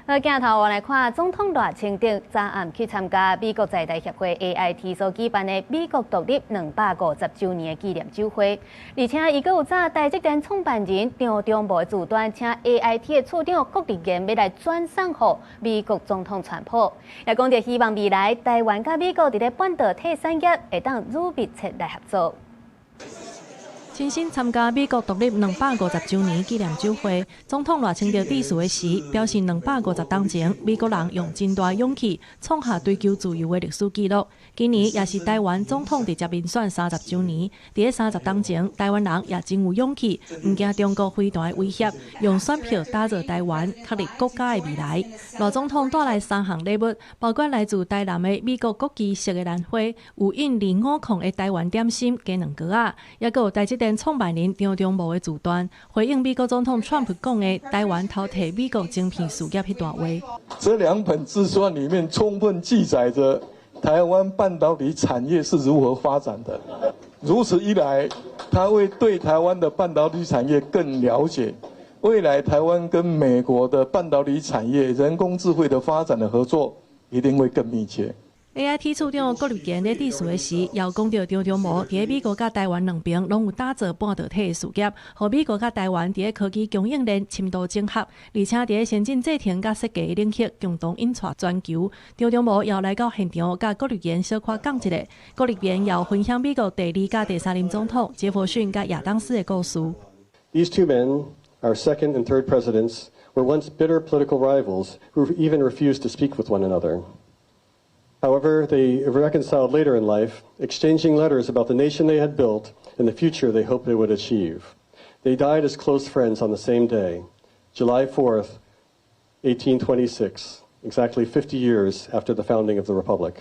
好，鏡頭我來看總統賴清德昨暗去參加美國在台協會 AIT 所舉辦的美國獨立250週年紀念酒會，而且伊閣有早台積電創辦人張忠謀的自傳，請 AIT 的處長郭立言要來轉送給美國總統川普，也講着希望未來台灣甲美國佇咧半導體產業會當愈密切來合作。親身參加美國獨立250週年紀念酒會，總統賴清德致辭時表示，250年前，美國人用真大勇氣創下追求自由的歷史記錄。今年也是台灣總統直接民選30週年，在30年前，台灣人也真有勇氣，唔驚中國飛彈的威脅，用選票打造台灣，確立國家的未來。賴總統帶來3項禮物，包括來自台南的美國國旗色的蘭花，有印250孔的台灣點心加2個仔，也閣有台積電創辦人張忠謀的自傳，回應美國總統川普講的台灣偷摕美國晶片事業迄段話。這2本自傳裡面充分記載着台灣半導體產業是如何發展的。如此一來，他會對台灣的半導體產業更了解，未來台灣跟美國的半導體產業、人工智慧的發展的合作一定會更密切。AIT 處長郭立言在致辭時，也講到張忠謀佇美國甲台灣兩邊攏有打造半導體的事業，和美國甲台灣佇科技供應鏈深度整合，而且佇先進製程甲設計的領域共同引領全球。張忠謀也來到現場，甲郭立言小可講一下。郭立言也分享美國第2甲第3任總統傑弗遜甲亞當斯的故事。These two men, our second and third presidents, were once bitter political rivals who even refused to speak with one another. However, they reconciled later in life, exchanging letters about the nation they had built and the future they hoped they would achieve. They died as close friends on the same day, July 4th, 1826, exactly 50 years after the founding of the Republic.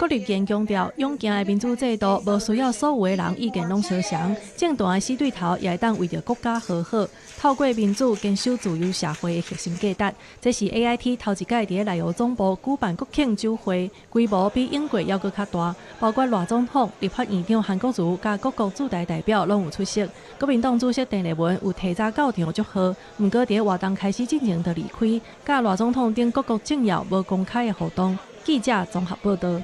郭立言強調，勇健的民主制度無需要所有的人意見攏相同，正大的死對頭也會當為着國家和好，透過民主堅守自由社會的核心價值。這是 AIT 頭一屆佇內湖總部舉辦國慶酒會，規模比英國還閣較大，包括賴總統、立法院長韓國瑜甲各國駐台代表攏有出席。國民黨主席鄭麗文有提早到場祝賀，毋過佇活動開始之前就離開，甲賴總統等各國政要無公開的互動。記者綜合報道。